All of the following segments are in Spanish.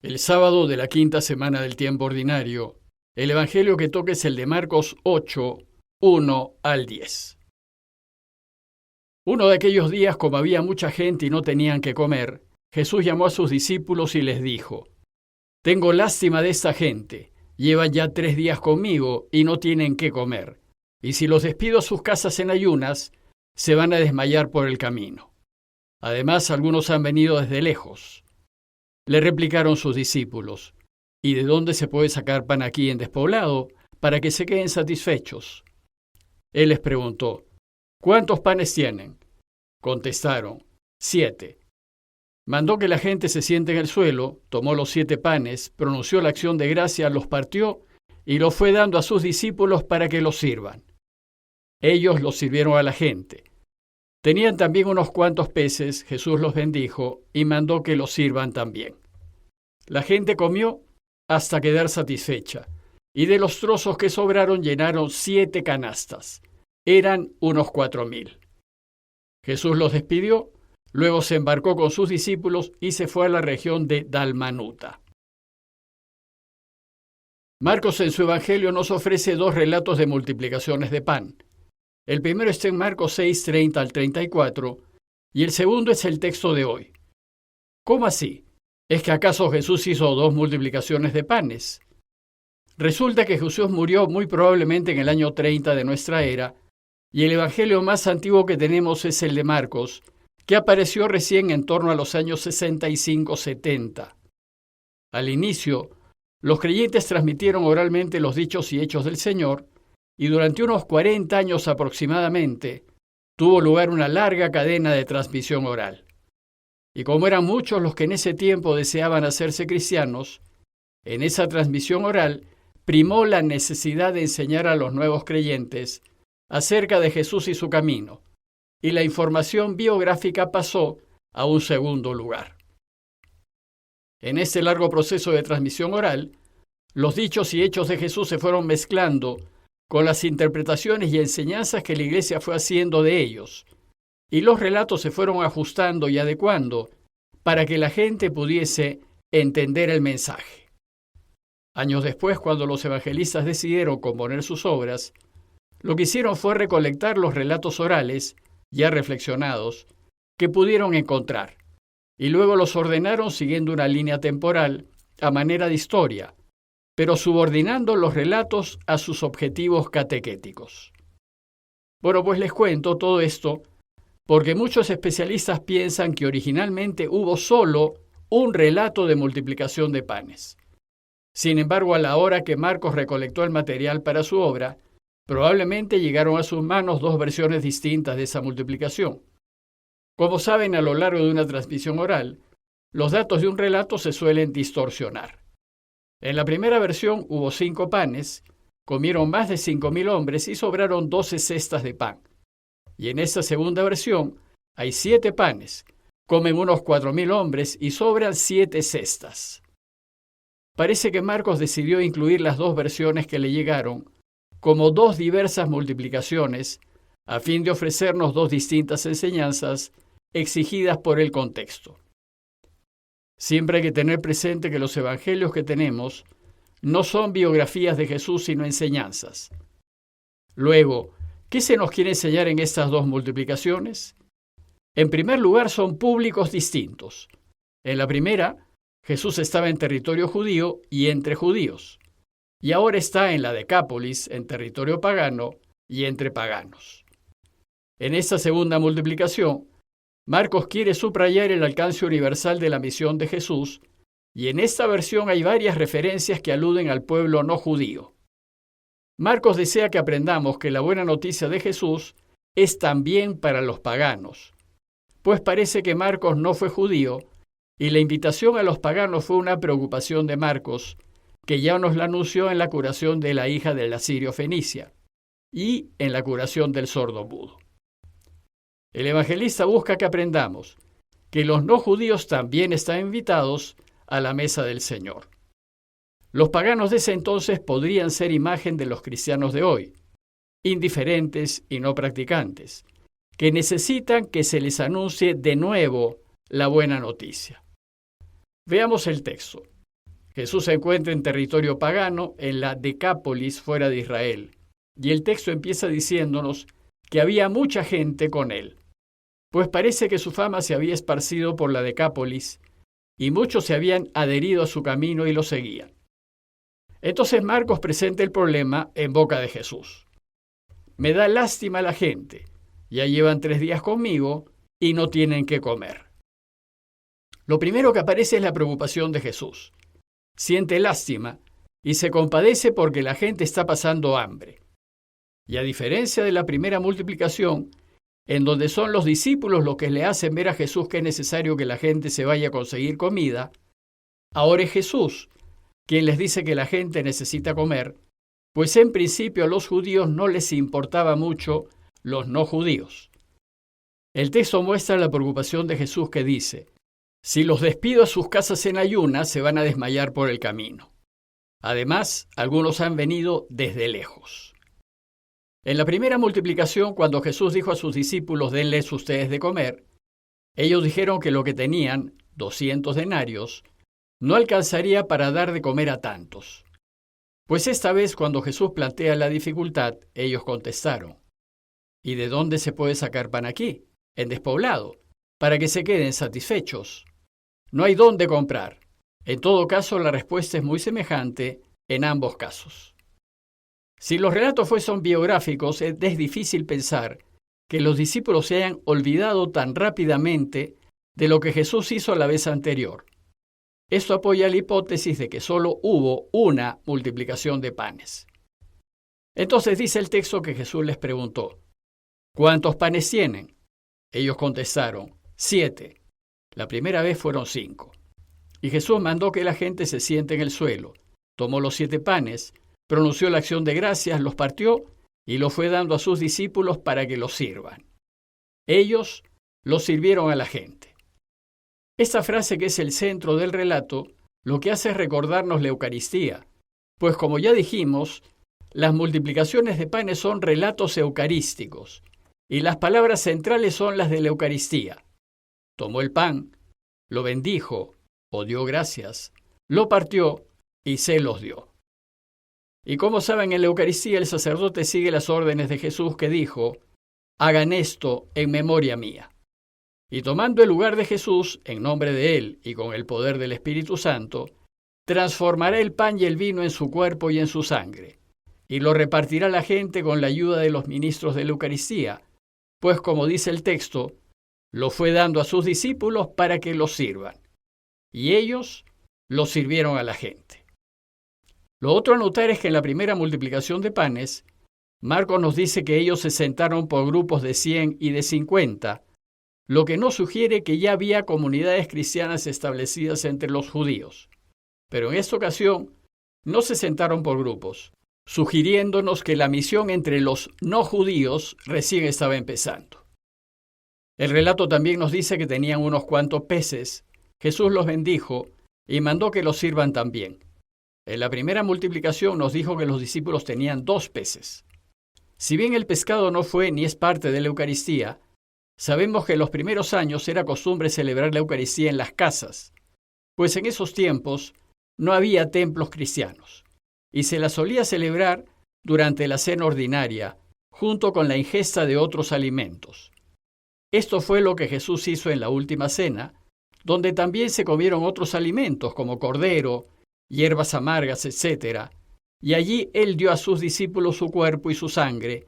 El sábado de la quinta semana del tiempo ordinario, el Evangelio que toca es el de Marcos 8, 1 al 10. Uno de aquellos días, como había mucha gente y no tenían que comer, Jesús llamó a sus discípulos y les dijo: «Tengo lástima de esta gente, llevan ya 3 días conmigo y no tienen qué comer, y si los despido a sus casas en ayunas, se van a desmayar por el camino. Además, algunos han venido desde lejos». Le replicaron sus discípulos: «¿Y de dónde se puede sacar pan aquí en despoblado para que se queden satisfechos?». Él les preguntó: «¿Cuántos panes tienen?». Contestaron: 7. Mandó que la gente se siente en el suelo, tomó los 7 panes, pronunció la acción de gracia, los partió y los fue dando a sus discípulos para que los sirvan. Ellos los sirvieron a la gente. Tenían también unos cuantos peces, Jesús los bendijo y mandó que los sirvan también. La gente comió hasta quedar satisfecha, y de los trozos que sobraron llenaron 7 canastas. Eran unos 4,000. Jesús los despidió, luego se embarcó con sus discípulos y se fue a la región de Dalmanuta. Marcos en su Evangelio nos ofrece 2 relatos de multiplicaciones de pan. El primero está en Marcos 6, 30 al 34, y el segundo es el texto de hoy. ¿Cómo así? ¿Es que acaso Jesús hizo 2 multiplicaciones de panes? Resulta que Jesús murió muy probablemente en el año 30 de nuestra era, y el evangelio más antiguo que tenemos es el de Marcos, que apareció recién en torno a los años 65-70. Al inicio, los creyentes transmitieron oralmente los dichos y hechos del Señor, y durante unos 40 años aproximadamente, tuvo lugar una larga cadena de transmisión oral. Y como eran muchos los que en ese tiempo deseaban hacerse cristianos, en esa transmisión oral primó la necesidad de enseñar a los nuevos creyentes acerca de Jesús y su camino, y la información biográfica pasó a un segundo lugar. En este largo proceso de transmisión oral, los dichos y hechos de Jesús se fueron mezclando con las interpretaciones y enseñanzas que la Iglesia fue haciendo de ellos, y los relatos se fueron ajustando y adecuando para que la gente pudiese entender el mensaje. Años después, cuando los evangelistas decidieron componer sus obras, lo que hicieron fue recolectar los relatos orales, ya reflexionados, que pudieron encontrar, y luego los ordenaron siguiendo una línea temporal a manera de historia, pero subordinando los relatos a sus objetivos catequéticos. Bueno, pues les cuento todo esto porque muchos especialistas piensan que originalmente hubo solo un relato de multiplicación de panes. Sin embargo, a la hora que Marcos recolectó el material para su obra, probablemente llegaron a sus manos 2 versiones distintas de esa multiplicación. Como saben, a lo largo de una transmisión oral, los datos de un relato se suelen distorsionar. En la primera versión hubo 5 panes, comieron más de 5,000 hombres y sobraron 12 cestas de pan. Y en esta segunda versión hay 7 panes, comen unos 4,000 hombres y sobran 7 cestas. Parece que Marcos decidió incluir las 2 versiones que le llegaron como 2 diversas multiplicaciones a fin de ofrecernos 2 distintas enseñanzas exigidas por el contexto. Siempre hay que tener presente que los evangelios que tenemos no son biografías de Jesús, sino enseñanzas. Luego, ¿qué se nos quiere enseñar en estas 2 multiplicaciones? En primer lugar, son públicos distintos. En la primera, Jesús estaba en territorio judío y entre judíos, y ahora está en la Decápolis, en territorio pagano y entre paganos. En esta segunda multiplicación, Marcos quiere subrayar el alcance universal de la misión de Jesús, y en esta versión hay varias referencias que aluden al pueblo no judío. Marcos desea que aprendamos que la buena noticia de Jesús es también para los paganos, pues parece que Marcos no fue judío, y la invitación a los paganos fue una preocupación de Marcos, que ya nos la anunció en la curación de la hija de la sirio-fenicia y en la curación del sordo mudo. El evangelista busca que aprendamos que los no judíos también están invitados a la mesa del Señor. Los paganos de ese entonces podrían ser imagen de los cristianos de hoy, indiferentes y no practicantes, que necesitan que se les anuncie de nuevo la buena noticia. Veamos el texto. Jesús se encuentra en territorio pagano, en la Decápolis, fuera de Israel, y el texto empieza diciéndonos que había mucha gente con él, pues parece que su fama se había esparcido por la Decápolis, y muchos se habían adherido a su camino y lo seguían. Entonces Marcos presenta el problema en boca de Jesús. Me da lástima la gente, ya llevan 3 días conmigo y no tienen qué comer. Lo primero que aparece es la preocupación de Jesús. Siente lástima y se compadece porque la gente está pasando hambre. Y a diferencia de la primera multiplicación, en donde son los discípulos los que le hacen ver a Jesús que es necesario que la gente se vaya a conseguir comida, ahora es Jesús quien les dice que la gente necesita comer, pues en principio a los judíos no les importaba mucho los no judíos. El texto muestra la preocupación de Jesús que dice: si los despido a sus casas en ayunas, se van a desmayar por el camino. Además, algunos han venido desde lejos. En la primera multiplicación, cuando Jesús dijo a sus discípulos: denles ustedes de comer, ellos dijeron que lo que tenían, 200 denarios, no alcanzaría para dar de comer a tantos. Pues esta vez, cuando Jesús plantea la dificultad, ellos contestaron: ¿y de dónde se puede sacar pan aquí, en despoblado, para que se queden satisfechos? No hay dónde comprar. En todo caso, la respuesta es muy semejante en ambos casos. Si los relatos fuesen biográficos, es difícil pensar que los discípulos se hayan olvidado tan rápidamente de lo que Jesús hizo la vez anterior. Esto apoya la hipótesis de que solo hubo una multiplicación de panes. Entonces dice el texto que Jesús les preguntó: ¿cuántos panes tienen? Ellos contestaron: 7. La primera vez fueron 5. Y Jesús mandó que la gente se siente en el suelo. Tomó los 7 panes, pronunció la acción de gracias, los partió y los fue dando a sus discípulos para que los sirvan. Ellos los sirvieron a la gente. Esta frase, que es el centro del relato, lo que hace es recordarnos la Eucaristía, pues como ya dijimos, las multiplicaciones de panes son relatos eucarísticos, y las palabras centrales son las de la Eucaristía. Tomó el pan, lo bendijo, o dio gracias, lo partió y se los dio. Y como saben, en la Eucaristía el sacerdote sigue las órdenes de Jesús, que dijo: hagan esto en memoria mía. Y tomando el lugar de Jesús, en nombre de él y con el poder del Espíritu Santo, transformará el pan y el vino en su cuerpo y en su sangre, y lo repartirá a la gente con la ayuda de los ministros de la Eucaristía, pues como dice el texto, lo fue dando a sus discípulos para que los sirvan, y ellos los sirvieron a la gente. Lo otro a notar es que en la primera multiplicación de panes, Marcos nos dice que ellos se sentaron por grupos de 100 y de 50, lo que nos sugiere que ya había comunidades cristianas establecidas entre los judíos. Pero en esta ocasión no se sentaron por grupos, sugiriéndonos que la misión entre los no judíos recién estaba empezando. El relato también nos dice que tenían unos cuantos peces. Jesús los bendijo y mandó que los sirvan también. En la primera multiplicación nos dijo que los discípulos tenían 2 peces. Si bien el pescado no fue ni es parte de la Eucaristía, sabemos que en los primeros años era costumbre celebrar la Eucaristía en las casas, pues en esos tiempos no había templos cristianos, y se la solía celebrar durante la cena ordinaria, junto con la ingesta de otros alimentos. Esto fue lo que Jesús hizo en la última cena, donde también se comieron otros alimentos como cordero, hierbas amargas, etc., y allí él dio a sus discípulos su cuerpo y su sangre,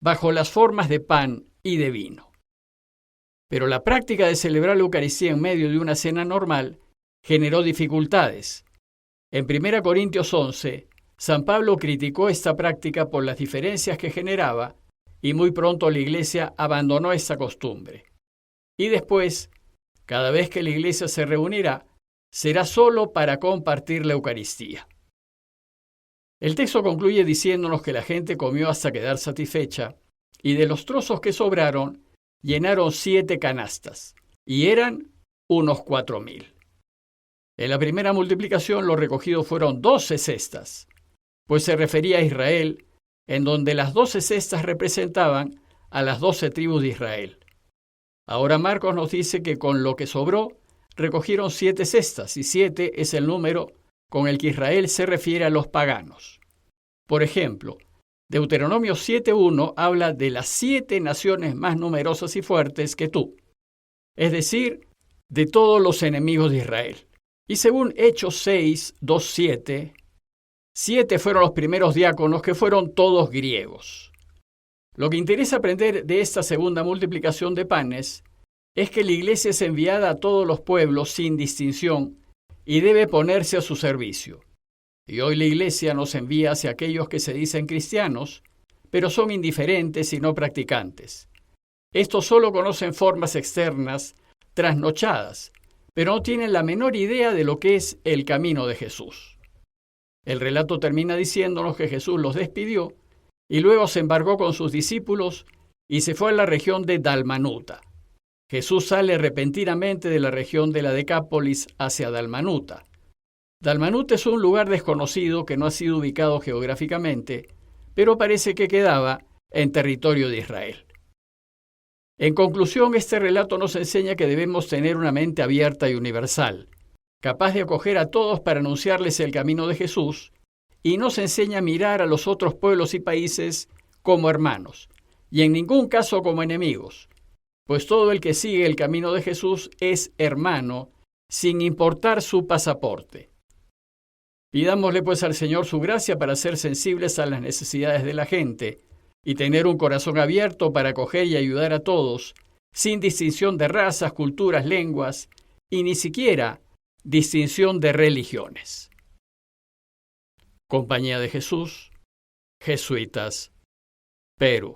bajo las formas de pan y de vino. Pero la práctica de celebrar la Eucaristía en medio de una cena normal generó dificultades. En 1 Corintios 11, San Pablo criticó esta práctica por las diferencias que generaba, y muy pronto la Iglesia abandonó esta costumbre. Y después, cada vez que la Iglesia se reunirá, será solo para compartir la Eucaristía. El texto concluye diciéndonos que la gente comió hasta quedar satisfecha, y de los trozos que sobraron, llenaron 7 canastas, y eran unos 4,000. En la primera multiplicación lo recogido fueron 12 cestas, pues se refería a Israel, en donde las 12 cestas representaban a las 12 tribus de Israel. Ahora Marcos nos dice que con lo que sobró, recogieron 7 cestas, y 7 es el número con el que Israel se refiere a los paganos. Por ejemplo, Deuteronomio 7:1 habla de las 7 naciones más numerosas y fuertes que tú, es decir, de todos los enemigos de Israel. Y según Hechos 6:2-7, 7 fueron los primeros diáconos, que fueron todos griegos. Lo que interesa aprender de esta segunda multiplicación de panes es que la iglesia es enviada a todos los pueblos sin distinción y debe ponerse a su servicio. Y hoy la iglesia nos envía hacia aquellos que se dicen cristianos, pero son indiferentes y no practicantes. Estos solo conocen formas externas, trasnochadas, pero no tienen la menor idea de lo que es el camino de Jesús. El relato termina diciéndonos que Jesús los despidió y luego se embarcó con sus discípulos y se fue a la región de Dalmanuta. Jesús sale repentinamente de la región de la Decápolis hacia Dalmanuta. Dalmanuta es un lugar desconocido que no ha sido ubicado geográficamente, pero parece que quedaba en territorio de Israel. En conclusión, este relato nos enseña que debemos tener una mente abierta y universal, capaz de acoger a todos para anunciarles el camino de Jesús, y nos enseña a mirar a los otros pueblos y países como hermanos, y en ningún caso como enemigos, pues todo el que sigue el camino de Jesús es hermano, sin importar su pasaporte. Pidámosle pues al Señor su gracia para ser sensibles a las necesidades de la gente y tener un corazón abierto para acoger y ayudar a todos, sin distinción de razas, culturas, lenguas y ni siquiera distinción de religiones. Compañía de Jesús, Jesuitas, Perú.